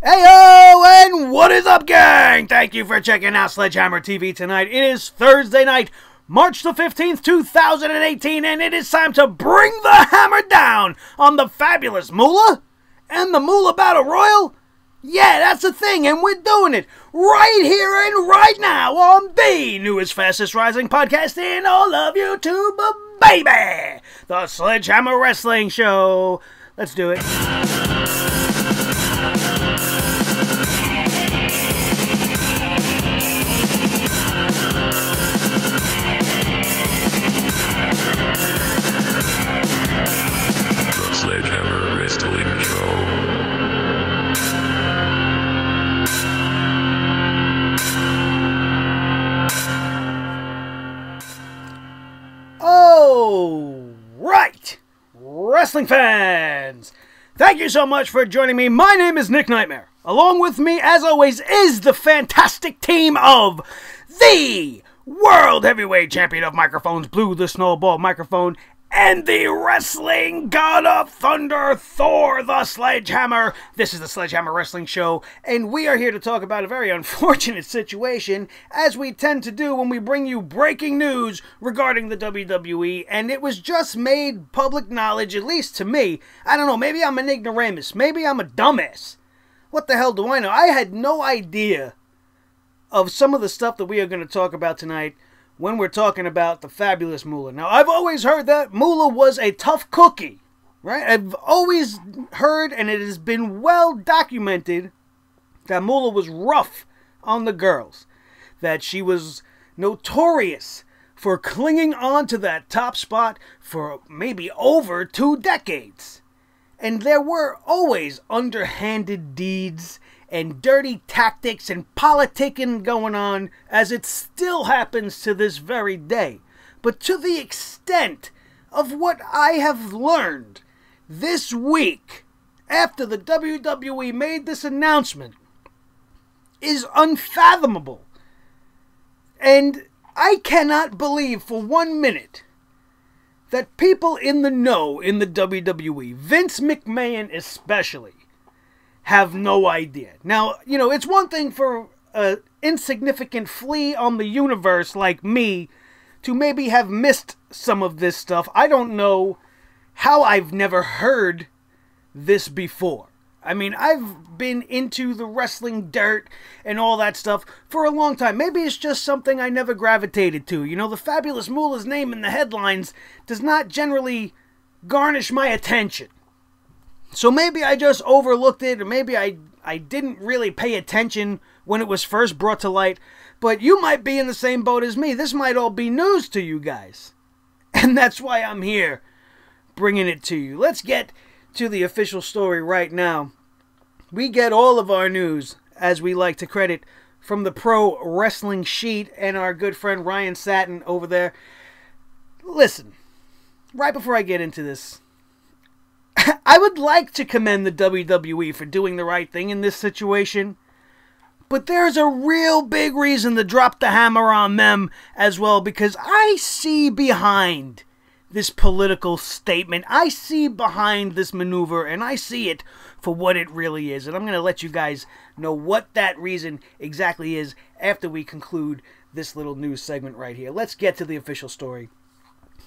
Heyo, and what is up, gang? Thank you for checking out Sledgehammer TV tonight. It is Thursday night, March the 15th, 2018, and it is time to bring the hammer down on the Fabulous Moolah and the Moolah Battle Royal. Yeah, that's the thing, and we're doing it right here and right now on the newest, fastest rising podcast in all of YouTube, baby! The Sledgehammer Wrestling Show. Let's do it. Sledgehammer Wrestling Show. Oh, right, wrestling fans, thank you so much for joining me. My name is Nick Nightmare. Along with me, as always, is the fantastic team of the World Heavyweight Champion of Microphones, Blue the Snowball Microphone, and the Wrestling God of Thunder, Thor the Sledgehammer. This is the Sledgehammer Wrestling Show, and we are here to talk about a very unfortunate situation, as we tend to do when we bring you breaking news regarding the WWE, and it was just made public knowledge, at least to me. I don't know, maybe I'm an ignoramus, maybe I'm a dumbass. What the hell do I know? I had no idea of some of the stuff that we are going to talk about tonight when we're talking about the Fabulous Moolah. Now, I've always heard that Moolah was a tough cookie, right? I've always heard, and it has been well documented, that Moolah was rough on the girls, that she was notorious for clinging on to that top spot for maybe over 2 decades. And there were always underhanded deeds and dirty tactics and politicking going on, as it still happens to this very day. But to the extent of what I have learned this week, after the WWE made this announcement, is unfathomable. And I cannot believe for 1 minute that people in the know in the WWE, Vince McMahon especially, have no idea. Now, you know, it's one thing for an insignificant flea on the universe like me to maybe have missed some of this stuff. I don't know how I've never heard this before. I mean, I've been into the wrestling dirt and all that stuff for a long time. Maybe it's just something I never gravitated to. You know, the Fabulous Moolah's name in the headlines does not generally garnish my attention. So maybe I just overlooked it, or maybe I didn't really pay attention when it was first brought to light. But you might be in the same boat as me. This might all be news to you guys. And that's why I'm here, bringing it to you. Let's get to the official story right now. We get all of our news, as we like to credit, from the Pro Wrestling Sheet and our good friend Ryan Satin over there. Listen, right before I get into this, I would like to commend the WWE for doing the right thing in this situation, but there's a real big reason to drop the hammer on them as well, because I see behind this political statement, I see behind this maneuver, and I see it for what it really is. And I'm going to let you guys know what that reason exactly is after we conclude this little news segment right here. Let's get to the official story.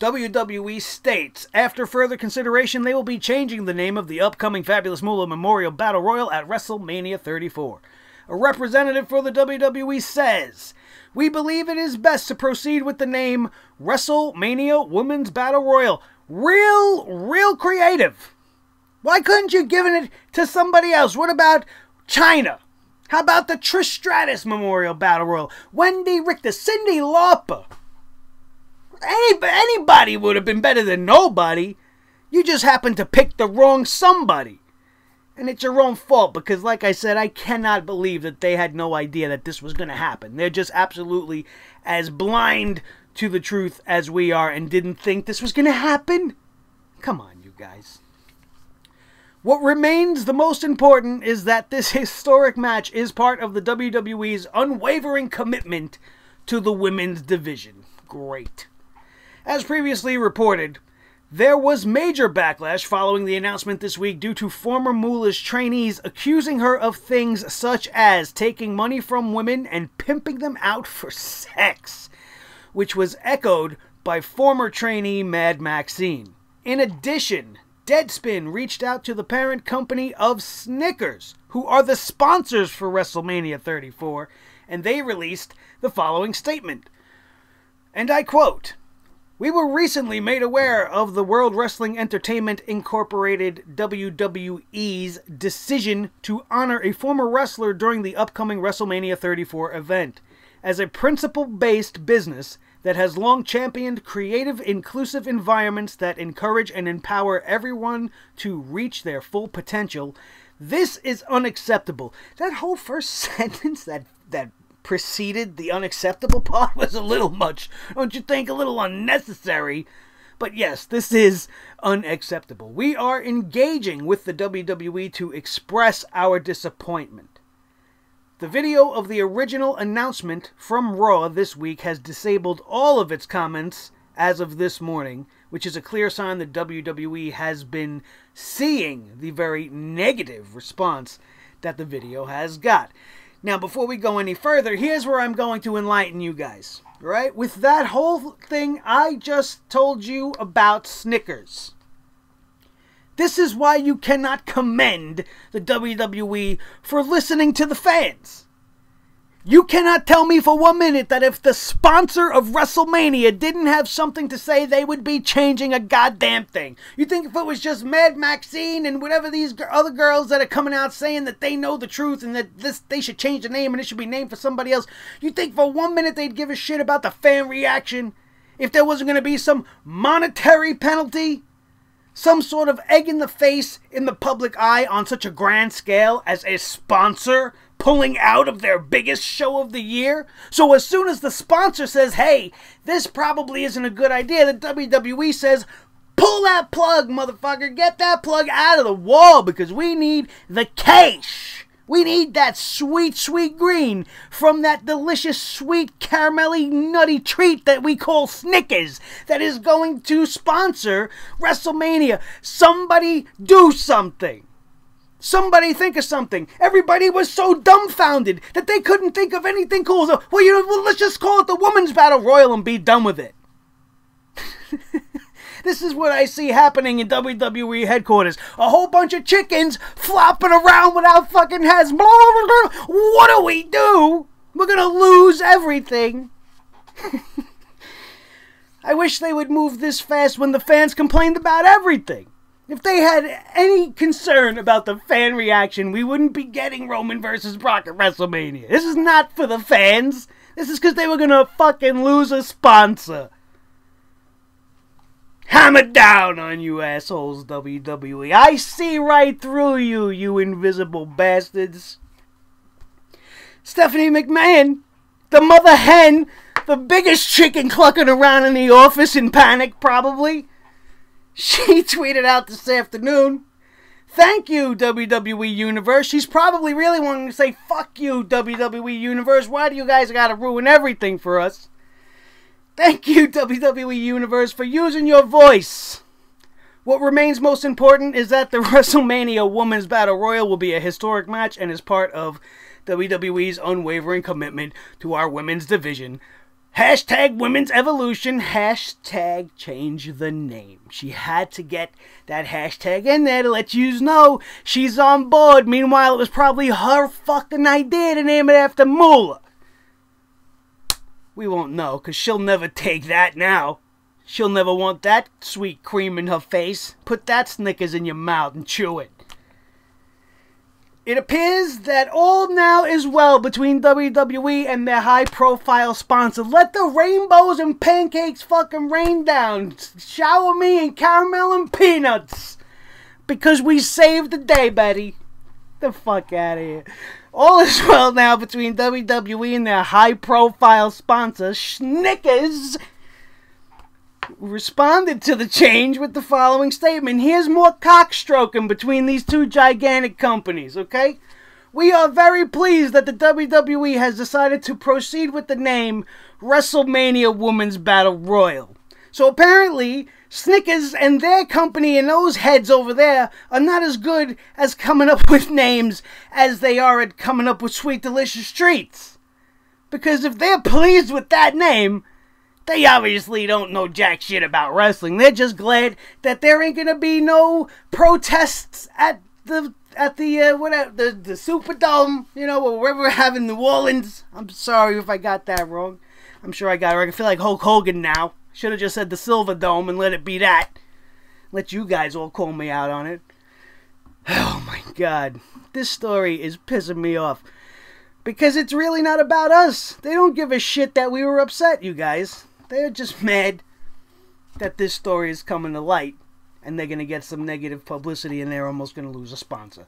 WWE states, after further consideration, they will be changing the name of the upcoming Fabulous Moolah Memorial Battle Royal at WrestleMania 34. A representative for the WWE says, "We believe it is best to proceed with the name WrestleMania Women's Battle Royal." Real creative. Why couldn't you give it to somebody else? What about China? How about the Trish Stratus Memorial Battle Royal? Wendy Richter, Cyndi Lauper. Anybody would have been better than nobody. You just happened to pick the wrong somebody. And it's your own fault, because like I said, I cannot believe that they had no idea that this was going to happen. They're just absolutely as blind to the truth as we are, and didn't think this was going to happen. Come on, you guys. What remains the most important is that this historic match is part of the WWE's unwavering commitment to the women's division. Great. As previously reported, There was major backlash following the announcement this week due to former Moolah's trainees accusing her of things such as taking money from women and pimping them out for sex, which was echoed by former trainee Mad Maxine. In addition, Deadspin reached out to the parent company of Snickers, who are the sponsors for WrestleMania 34, and they released the following statement. And I quote, "We were recently made aware of the World Wrestling Entertainment Incorporated WWE's decision to honor a former wrestler during the upcoming WrestleMania 34 event. As a principle-based business that has long championed creative, inclusive environments that encourage and empower everyone to reach their full potential, this is unacceptable." That whole first sentence that preceded the unacceptable part was a little much, don't you think? A little unnecessary. But yes, this is unacceptable. We are engaging with the WWE to express our disappointment. The video of the original announcement from Raw this week has disabled all of its comments as of this morning, which is a clear sign that WWE has been seeing the very negative response that the video has got. Now, before we go any further, here's where I'm going to enlighten you guys, right? With that whole thing I just told you about Snickers. This is why you cannot commend the WWE for listening to the fans. You cannot tell me for 1 minute that if the sponsor of WrestleMania didn't have something to say, they would be changing a goddamn thing. You think if it was just Mad Maxine and whatever these other girls that are coming out saying that they know the truth and that they should change the name and it should be named for somebody else, you think for 1 minute they'd give a shit about the fan reaction? If there wasn't going to be some monetary penalty? Some sort of egg in the face in the public eye on such a grand scale as a sponsor pulling out of their biggest show of the year? So as soon as the sponsor says, hey, this probably isn't a good idea, the WWE says, pull that plug, motherfucker. Get that plug out of the wall because we need the cash. We need that sweet, sweet green from that delicious, sweet, caramelly, nutty treat that we call Snickers that is going to sponsor WrestleMania. Somebody do something. Somebody think of something. Everybody was so dumbfounded that they couldn't think of anything cool. So, well, let's just call it the Women's Battle Royal and be done with it. This is what I see happening in WWE headquarters. A whole bunch of chickens flopping around without fucking heads. Blah, blah, blah. What do? We're going to lose everything. I wish they would move this fast when the fans complained about everything. If they had any concern about the fan reaction, we wouldn't be getting Roman versus Brock at WrestleMania. This is not for the fans. This is because they were going to fucking lose a sponsor. Hammer down on you assholes, WWE. I see right through you, you invisible bastards. Stephanie McMahon, the mother hen, the biggest chicken clucking around in the office in panic, probably. She tweeted out this afternoon, "Thank you, WWE Universe." She's probably really wanting to say, fuck you, WWE Universe. Why do you guys gotta ruin everything for us? Thank you, WWE Universe, for using your voice. What remains most important is that the WrestleMania Women's Battle Royal will be a historic match and is part of WWE's unwavering commitment to our women's division. Hashtag Women's Evolution. Hashtag change the name. She had to get that hashtag in there to let you know she's on board. Meanwhile, it was probably her fucking idea to name it after Moolah. We won't know, because she'll never take that now. She'll never want that sweet cream in her face. Put that Snickers in your mouth and chew it. It appears that all now is well between WWE and their high-profile sponsor. Let the rainbows and pancakes fucking rain down. Shower me in caramel and peanuts. Because we saved the day, Betty. The fuck out of here. All is well now between WWE and their high-profile sponsor, Snickers, responded to the change with the following statement. Here's more cockstroking between these two gigantic companies, okay? We are very pleased that the WWE has decided to proceed with the name WrestleMania Women's Battle Royal. So apparently, Snickers and their company and those heads over there are not as good as coming up with names as they are at coming up with sweet, delicious treats. Because if they're pleased with that name, they obviously don't know jack shit about wrestling. They're just glad that there ain't gonna be no protests at the Superdome, you know, or wherever we're having New Orleans. I'm sorry if I got that wrong. I'm sure I got it right. I feel like Hulk Hogan now. Should have just said the Silver Dome and let it be that. Let you guys all call me out on it. Oh my God. This story is pissing me off. Because it's really not about us. They don't give a shit that we were upset, you guys. They're just mad that this story is coming to light. And they're going to get some negative publicity and they're almost going to lose a sponsor.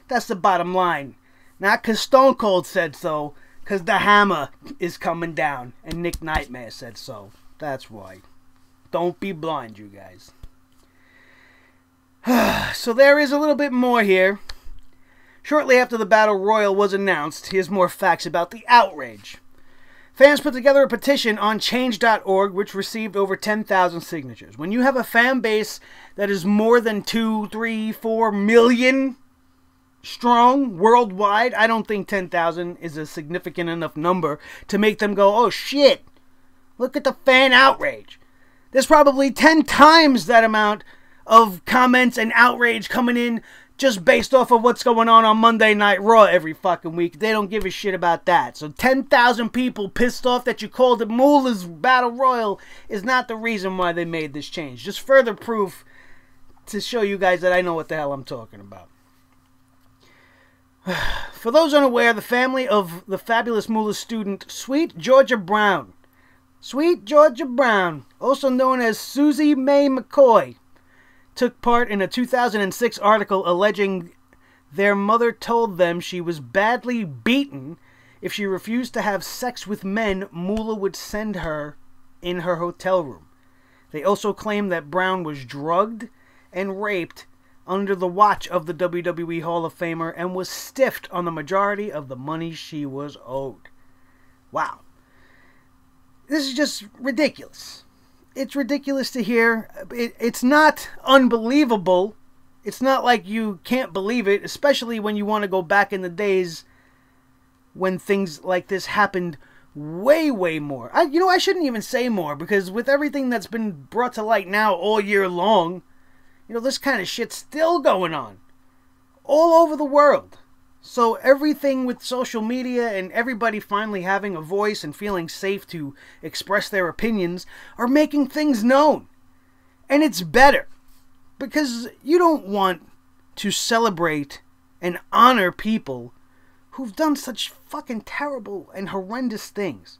That's the bottom line. Not because Stone Cold said so. Because the hammer is coming down. And Nick Nightmare said so. That's why. Don't be blind, you guys. So there is a little bit more here. Shortly after the Battle Royal was announced, here's more facts about the outrage. Fans put together a petition on change.org which received over 10,000 signatures. When you have a fan base that is more than 2, 3, 4 million strong worldwide, I don't think 10,000 is a significant enough number to make them go, oh shit. Look at the fan outrage. There's probably 10 times that amount of comments and outrage coming in just based off of what's going on Monday Night Raw every fucking week. They don't give a shit about that. So 10,000 people pissed off that you called it Moolah's Battle Royal is not the reason why they made this change. Just further proof to show you guys that I know what the hell I'm talking about. For those unaware, the family of the Fabulous Moolah student, Sweet Georgia Brown, also known as Susie Mae McCoy, took part in a 2006 article alleging their mother told them she was badly beaten. If she refused to have sex with men, Moolah would send her in her hotel room. They also claimed that Brown was drugged and raped under the watch of the WWE Hall of Famer and was stiffed on the majority of the money she was owed. Wow. This is just ridiculous. It's ridiculous to hear. It's not unbelievable. It's not like you can't believe it, especially when you want to go back in the days when things like this happened way, way more. I shouldn't even say more, because with everything that's been brought to light now all year long, this kind of shit's still going on all over the world. So everything with social media and everybody finally having a voice and feeling safe to express their opinions are making things known. And it's better, because you don't want to celebrate and honor people who've done such fucking terrible and horrendous things.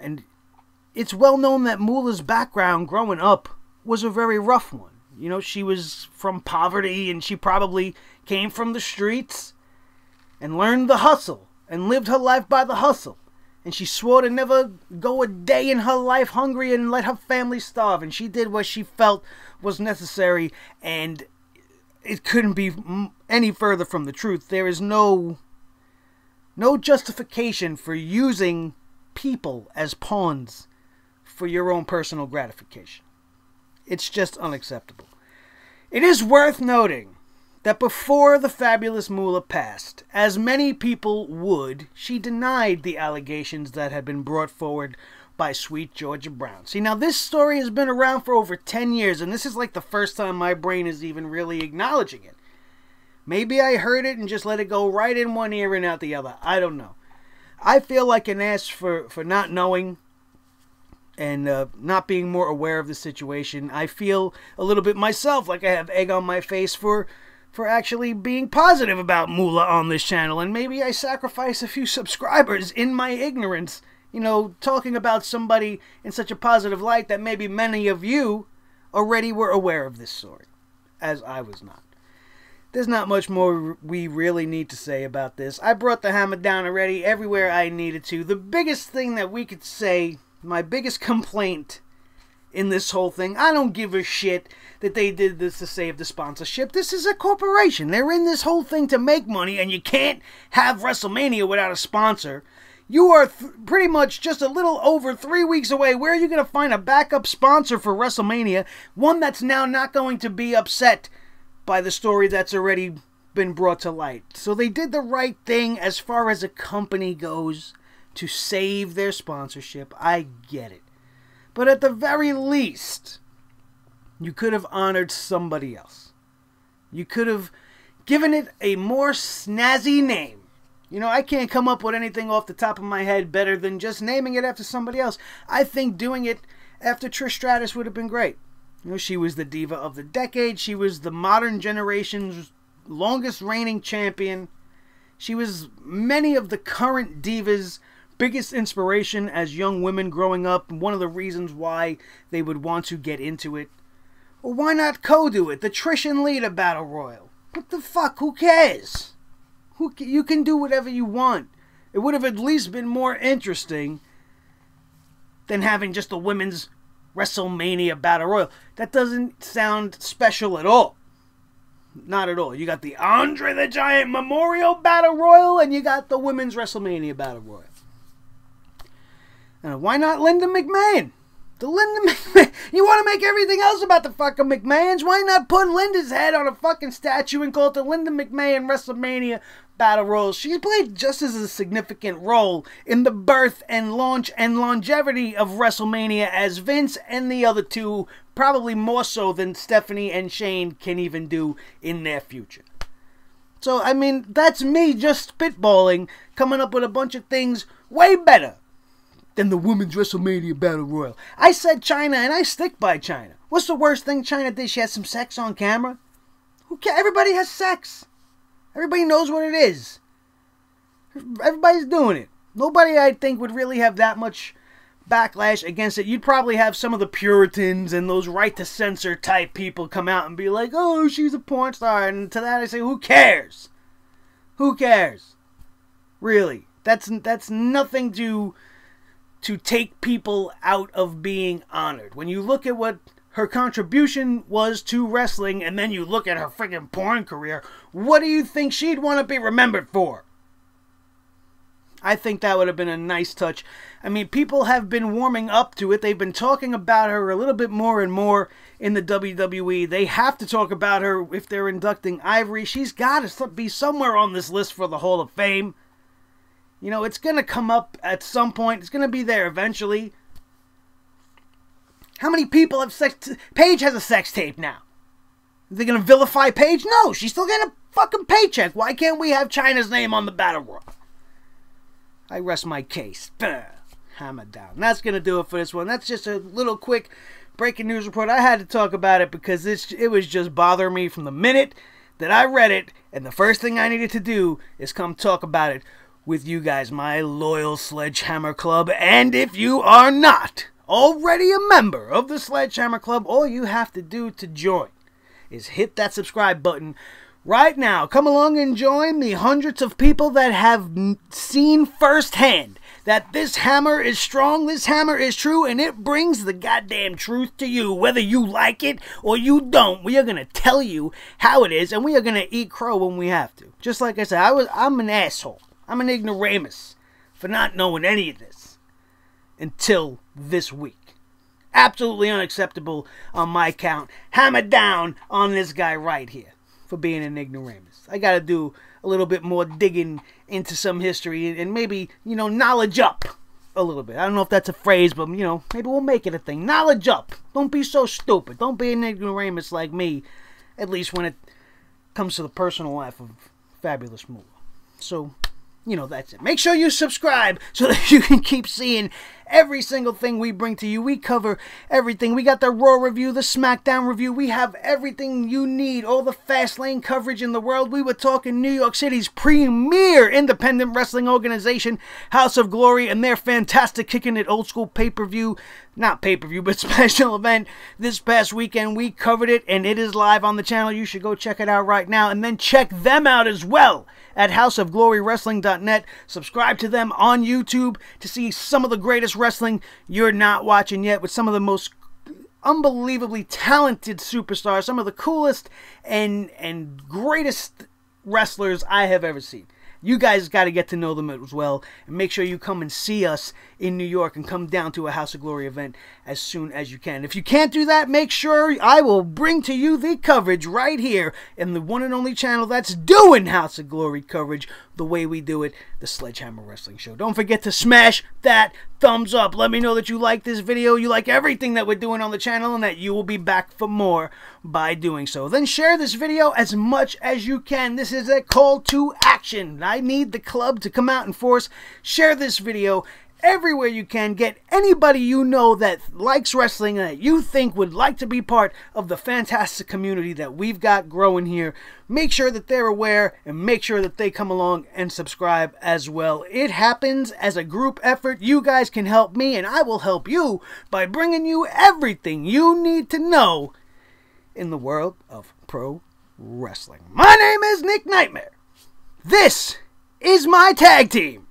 And it's well known that Moolah's background growing up was a very rough one. She was from poverty, and she probably came from the streets and learned the hustle and lived her life by the hustle. And she swore to never go a day in her life hungry and let her family starve. And she did what she felt was necessary, and it couldn't be any further from the truth. There is no justification for using people as pawns for your own personal gratification. It's just unacceptable. It is worth noting that before the Fabulous Moolah passed, as many people would, she denied the allegations that had been brought forward by Sweet Georgia Brown. See, now this story has been around for over 10 years, and this is like the first time my brain is even really acknowledging it. Maybe I heard it and just let it go right in one ear and out the other. I don't know. I feel like an ass for not knowing and not being more aware of the situation. I feel a little bit myself like I have egg on my face for actually being positive about Moolah on this channel. And maybe I sacrifice a few subscribers in my ignorance, talking about somebody in such a positive light that maybe many of you already were aware of this story, as I was not. There's not much more we really need to say about this. I brought the hammer down already everywhere I needed to. The biggest thing that we could say, my biggest complaint in this whole thing, I don't give a shit that they did this to save the sponsorship. This is a corporation. They're in this whole thing to make money, and you can't have WrestleMania without a sponsor. You are pretty much just a little over 3 weeks away. Where are you going to find a backup sponsor for WrestleMania? One that's now not going to be upset by the story that's already been brought to light. So they did the right thing as far as a company goes to save their sponsorship. I get it. But at the very least, you could have honored somebody else. You could have given it a more snazzy name. You know, I can't come up with anything off the top of my head better than just naming it after somebody else. I think doing it after Trish Stratus would have been great. You know, she was the diva of the decade. She was the modern generation's longest reigning champion. She was many of the current divas' biggest inspiration as young women growing up. One of the reasons why they would want to get into it. Or why not co-do it? The Trish and Lita Battle Royal. What the fuck? Who cares? You can do whatever you want. It would have at least been more interesting than having just a women's WrestleMania Battle Royal. That doesn't sound special at all. Not at all. You got the Andre the Giant Memorial Battle Royal, and you got the Women's WrestleMania Battle Royal. And why not Linda McMahon? The Linda McMahon. You want to make everything else about the fucking McMahons? Why not put Linda's head on a fucking statue and call it the Linda McMahon WrestleMania Battle Royal? She's played just as a significant role in the birth and launch and longevity of WrestleMania as Vince and the other two, probably more so than Stephanie and Shane can even do in their future. So, I mean, that's me just spitballing, coming up with a bunch of things way better than the Women's WrestleMania Battle Royal. I said Chyna, and I stick by Chyna. What's the worst thing Chyna did? She had some sex on camera? Who cares? Everybody has sex. Everybody knows what it is. Everybody's doing it. Nobody, I think, would really have that much backlash against it. You'd probably have some of the Puritans and those right-to-censor type people come out and be like, oh, she's a porn star. And to that I say, who cares? Who cares? Really. That's nothing to take people out of being honored. When you look at what her contribution was to wrestling, and then you look at her freaking porn career, what do you think she'd want to be remembered for? I think that would have been a nice touch. I mean, people have been warming up to it. They've been talking about her a little bit more and more in the WWE. They have to talk about her if they're inducting Ivory. She's got to be somewhere on this list for the Hall of Fame. You know, it's going to come up at some point. It's going to be there eventually. How many people have sex? Paige has a sex tape now. Are they going to vilify Paige? No, she's still getting a fucking paycheck. Why can't we have Chyna's name on the Battle Royal? I rest my case. Hammer down. That's going to do it for this one. That's just a little quick breaking news report. I had to talk about it because it was just bothering me from the minute that I read it. And the first thing I needed to do is come talk about it with you guys, my loyal Sledgehammer Club. And if you are not already a member of the Sledgehammer Club, all you have to do to join is hit that subscribe button right now. Come along and join the hundreds of people that have seen firsthand that this hammer is strong, this hammer is true, and it brings the goddamn truth to you. Whether you like it or you don't, we are going to tell you how it is, and we are going to eat crow when we have to. Just like I said, I'm an asshole. I'm an ignoramus for not knowing any of this until this week. Absolutely unacceptable on my count. Hammer down on this guy right here for being an ignoramus. I got to do a little bit more digging into some history and maybe, knowledge up a little bit. I don't know if that's a phrase, but, maybe we'll make it a thing. Knowledge up. Don't be so stupid. Don't be an ignoramus like me, at least when it comes to the personal life of Fabulous Moolah. So, that's it. Make sure you subscribe so that you can keep seeing every single thing we bring to you. We cover everything. We got the Raw review, the SmackDown review. We have everything you need. All the fast lane coverage in the world. We were talking New York City's premier independent wrestling organization, House of Glory, and their fantastic Kicking It Old School pay-per-view. Not pay-per-view, but special event this past weekend. We covered it, and it is live on the channel. You should go check it out right now. And then check them out as well at houseofglorywrestling.net. Subscribe to them on YouTube to see some of the greatest wrestling you're not watching yet, with some of the most unbelievably talented superstars, some of the coolest and greatest wrestlers I have ever seen. You guys got to get to know them as well. And make sure you come and see us in New York and come down to a House of Glory event as soon as you can. If you can't do that, make sure I will bring to you the coverage right here in the one and only channel that's doing House of Glory coverage the way we do it, the Sledgehammer Wrestling Show. Don't forget to smash that thumbs up. Let me know that you like this video, you like everything that we're doing on the channel, and that you will be back for more by doing so. Then share this video as much as you can. This is a call to action. I need the club to come out in force. Share this video everywhere you can. Get anybody you know that likes wrestling and that you think would like to be part of the fantastic community that we've got growing here. Make sure that they're aware and make sure that they come along and subscribe as well. It happens as a group effort. You guys can help me and I will help you by bringing you everything you need to know in the world of pro wrestling. My name is Nick Nightmare. This is my tag team.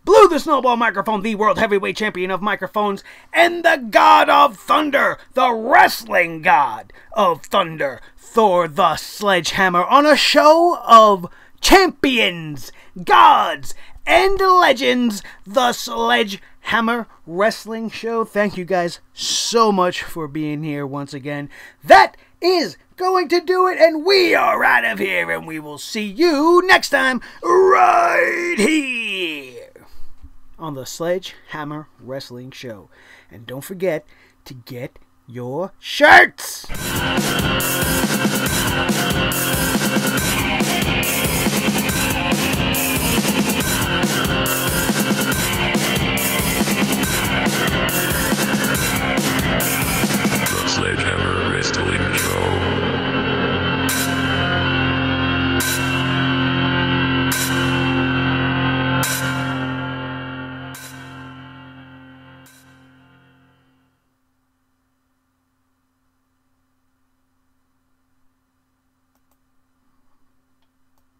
Blue the Snowball Microphone, the World Heavyweight Champion of Microphones, and the God of Thunder, the Wrestling God of Thunder, Thor the Sledgehammer, on a show of champions, gods, and legends, the Sledgehammer Wrestling Show. Thank you guys so much for being here once again. That is going to do it, and we are out of here, and we will see you next time right here on the Sledgehammer Wrestling Show. And don't forget to get your shirts!